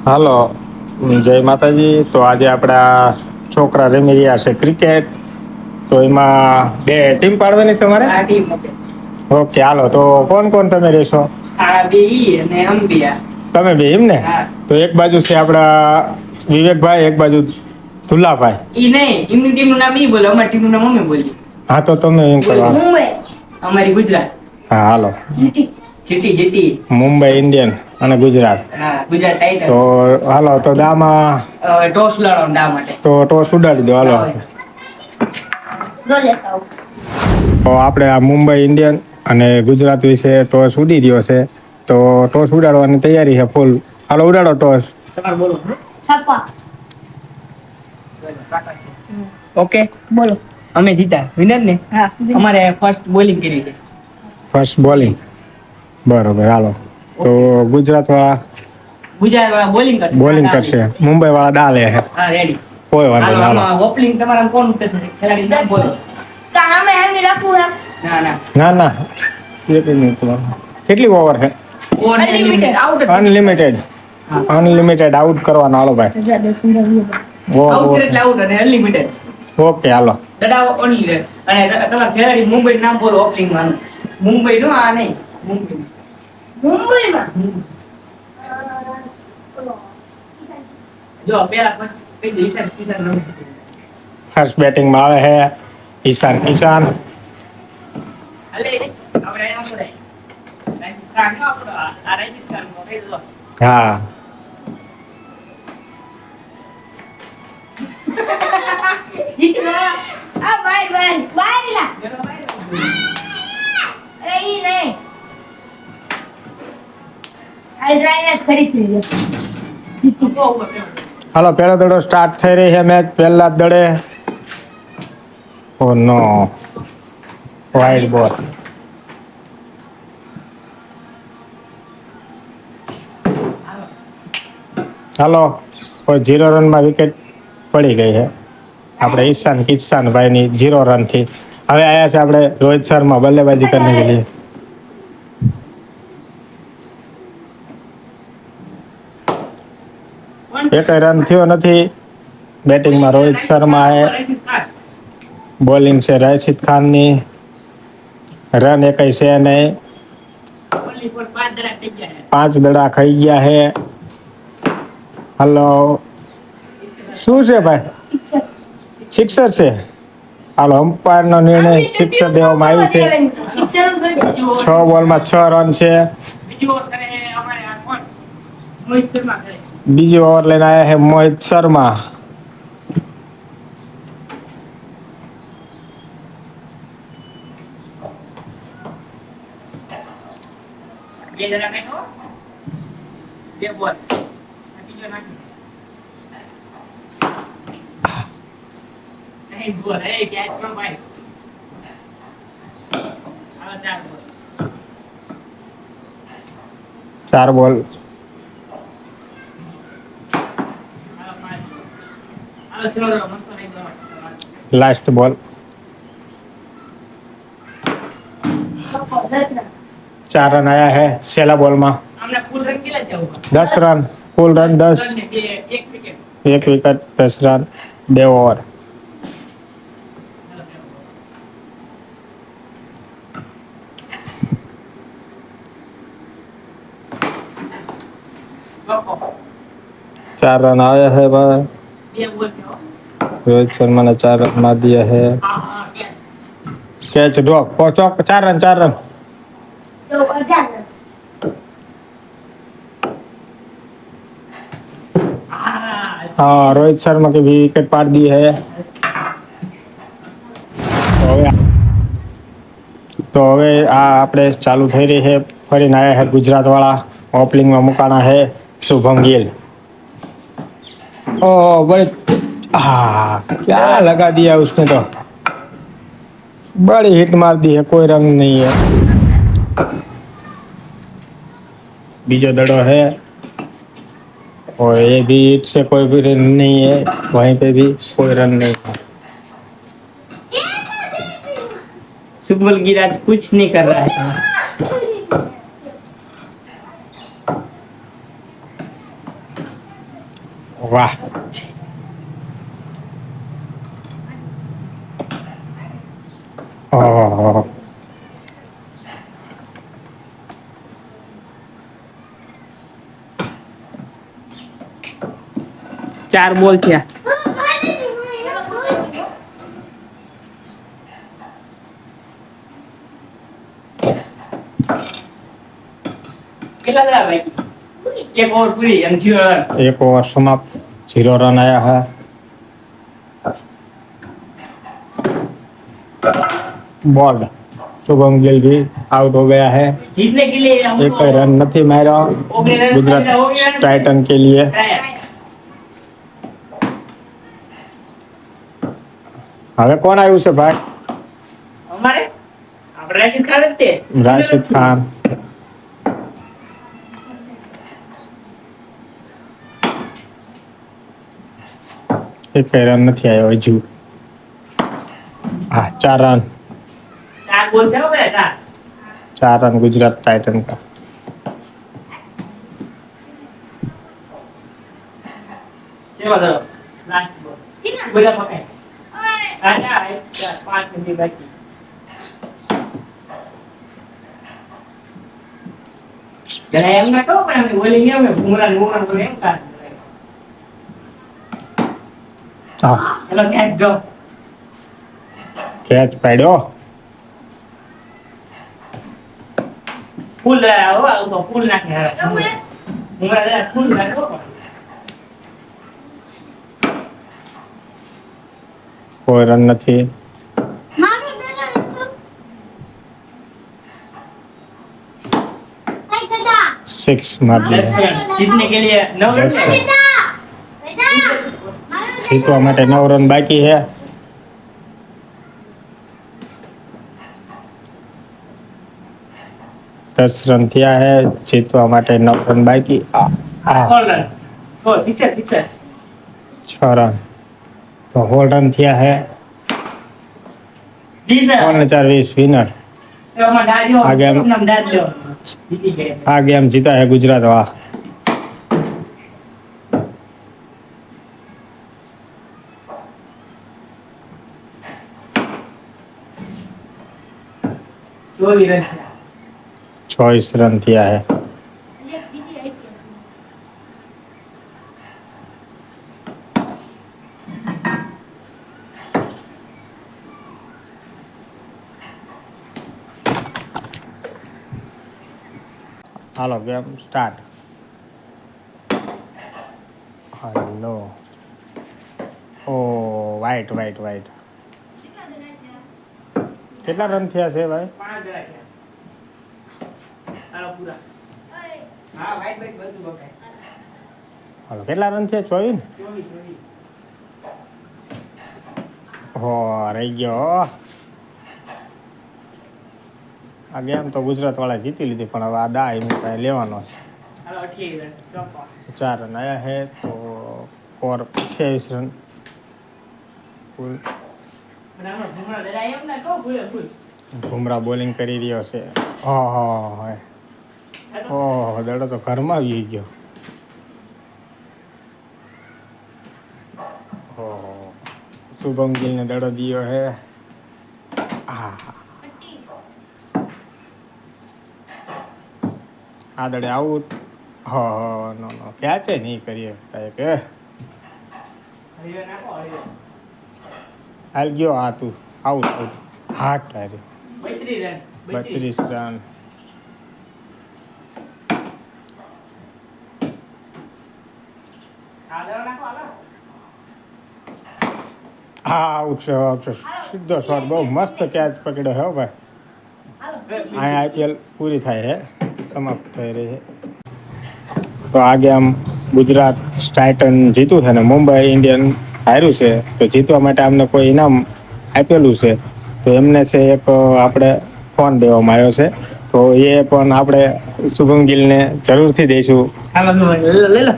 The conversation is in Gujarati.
હાલો, જય માતાજી. તો આજે આપણા છોકરા રમી રહ્યા છે ક્રિકેટ. તો એમાં બે ટીમ પાડવાની તમારે? ઓકે, હાલો. તો કોણ કોણ તમે રહેશો? તમે બે એમ ને? તો એક બાજુ છે આપડા વિવેકભાઈ, એક બાજુ ધુલાભાઈ. ઈ નહીં, એમની ટીમનું નામ ઈ બોલો, અમારી ટીમનું નામ અમે બોલી. હા, તો તમે એમ કરો. મુંબઈ. અમારી ગુજરાત. હા, હાલો. GT GT. મુંબઈ ઇન્ડિયન અને ગુજરાત. હા, ગુજરાત ટાઇટન્સ. તો હાલો, તો દામાં ટોસ ઉડાડવાનો દા માટે. તો ટોસ ઉડાડી દો, હાલો. તો આપણે આ મુંબઈ ઇન્ડિયન અને ગુજરાત વિશે ટોસ ઉડી રહ્યો છે. તો ટોસ ઉડાડવાની તૈયારી છે ફૂલ. હાલો, ઉડાડો ટોસ. તમારે બોલો. છપ્પા. ઓકે, બોલો. અમે જીતા, વિનર ને? હા. અમારે ફર્સ્ટ બોલિંગ કરી છે. First bowling. બરોબર, હાલો. તો ગુજરાત વાળા બોલિંગ કરશે. મુંબઈ વાળા દા લે છે. હા, રેડી. કોઈ વાંધો નહીં, હાલો. ઓપનિંગ તમારા કોણ ઉતરશે? ખેલાડી નામ બોલો. કામે એમ રાખું એમ. ના ના, એક મિનિટ. કેટલી ઓવર છે? અનલિમિટેડ. અનલિમિટેડ આઉટ કરવાનો, હાલો ભાઈ. આઉટ એટલે આઉટ અને અનલિમિટેડ. ઓકે, હાલો. દડા ઓનલી અને તમારા ખેલાડી મુંબઈ નામ બોલો ઓપનિંગ માં. મુંબઈ નો આ નહીં. મુંબઈમાં જો પેલા કહી દે ઈશાન કિશાન રમે. ફર્સ્ટ બેટિંગમાં આવે છે ઈશાન કિશાન. હા. આ ભાઈ ભાઈ ભાઈલા અરે ઈ નહીં આ ડ્રાઈવ ફરીથી હાલો, પહેલો દડો સ્ટાર્ટ થઈ રહી છે મેચ. પહેલા જ દડે ઓ નો વાઇડ બોલ. હાલો, કોઈ 0 રનમાં વિકેટ પડી ગઈ છે આપણે ઈશાન કિશાનભાઈની 0 રનથી. હવે આયા છે આપણે રોહિત શર્મા બલ્લેબાજી કરને કે લીએ. એક રન થયો નથી. બેટિંગમાં રોહિત શર્મા હે. બોલિંગ છે રાશિદ ખાનની. રન એકઈ છે નહીં. 5 દડા ખાઈ ગયા હે. હલો, શું છે ભાઈ? સિક્સર છે. હાલો, અમ્પાયરનો નિર્ણય સિક્સર દેવામાં આવી છે. 6 બોલમાં 6 રન છે. બીજી ઓવર લઈને આવ્યા છે મોહિત શર્મા. ચાર બોલ. लास्ट बॉल 4 रन आया है सेला बॉल में 10 रन फुल रन 10 एक विकेट 10 रन 2 ओवर चार रन आया है भाई रोहित शर्मा ने 4 रन मार दिया है कैच ड्रॉप चौक 4 रन 4 रन हाँ रोहित शर्मा की भी विकेट पाड़ दी है तो હવે આ આપણે ચાલુ થઈ રહી છે ફરીને આયા है गुजरात वाला ओपनिंग में मुकाना है शुभम गिल ओ बड़े क्या लगा दिया उसने तो बड़ी हिट मार दी है कोई रंग नहीं है बीजो दड़ो है और ये भी हिट से कोई भी रन नहीं है वहीं पे भी कोई रन नहीं है सुबल गिराज कुछ नहीं कर रहा है વાહ. ઓહો. 4 બોલ થયા. કેટલા દડા બાકી? એક ઓવર પૂરી અને 0 રન. एक ओवर समाप्त, 0 रन आया है. बॉल शुभम गिल भी आउट हो गया है. जीतने के लिए हम एक रन નથી માર્યો ગુજરાત टाइटन के लिए. હવે કોણ આવ્યું છે ભાઈ? અમારે આપણે રાશિદ ખાન જ તે. રાશિદ ખાન. એક રન નથી આવ્યો હજુ. હા 4 रन. 4 બોલ થયો બેટા. 4 रन गुजरात टाइटन का. કેવો દડો? લાસ્ટ બોલ. બધા પકડ. આજા 5 મિનિટ બાકી. જરા એમ ના કહો પણ અમે બોલિંગ એમ બુમરાહ બોલે એમ કા. હા હેલો કેચ ગો. કેચ પાડ્યો. ફૂલ આવો આવું તો ફૂલ નાખે હવે. બુમરાહ જરા ફૂલ નાખો. કોઈ રન નથી. सिक्स मार दिया. 10 रन जीतने के लिए 9 रन. जीतवा માટે 9 रन બાકી है. दस रन થયા है. જીતવા માટે 9 रन બાકી. 4 रन. 6 रन तो होल रन થયા है. Winner 4-20 winner. એમાં ડાળ્યો આગે આમ- નામ ડાળ્યો જીતી ગયા. આ ગેમ જીતા है गुजरात. वाह. ચોવીસ રન 24 रन થયા है. હાલો ગેમ સ્ટાર્ટ. હલો. ઓ વાઈટ વાઈટ વાઈટ. કેટલા રન થયા છે ભાઈ? 5 દડા થયા. હાલો પૂરા. હા વાઈટ વાઈટ બધું બકાય. હાલો કેટલા રન થયા? 24. 24. હો રહી ગયો. આ ગેમ તો ગુજરાત વાળા જીતી લીધી પણ હવે આ દા એમ લેવાનો છે. હાલો 28 રન ચોપા. 4 रन आया है तो और 28 रन कुल. પણ આનો ભૂમરા દડા એમ ના કહો ભૂલે ભૂલ. બુમરાહ બોલિંગ કરી રહ્યો છે. ઓહો ઓહો દડો તો ઘરમાં આવી ગયો. ઓહો શુભમ ગિલને દડો દિયો હે. હા આ દડે આઉટ. હો નો નો ક્યાં છે નહીં કરીએ કે હરિયો નાખો હરિયો. હાલ ગયો. આ તું આઉટ આઉટ. હાટ હારે 32 રન 32 રન. આ દડા નાખો હાલો. હા આઉટ છે આઉટ છે. સીધો શોટ બહુ મસ્ત કેચ પકડ્યો હે હો ભાઈ. અહીંયા આઈપીએલ પૂરી થાય છે, સમાપ્ત થઈ રહી છે. તો આ ગેમ ગુજરાત ટાઇટન જીત્યું છે ને મુંબઈ ઇન્ડિયન હાર્યું છે. તો જીતવા માટે અમને કોઈ ઇનામ આપેલું છે તો એમને છે એક આપણે ફોન દેવામાં આવ્યો છે. તો એ પણ આપણે શુભમ ગિલને જરૂરથી દઈશું. હાલો લઈ લો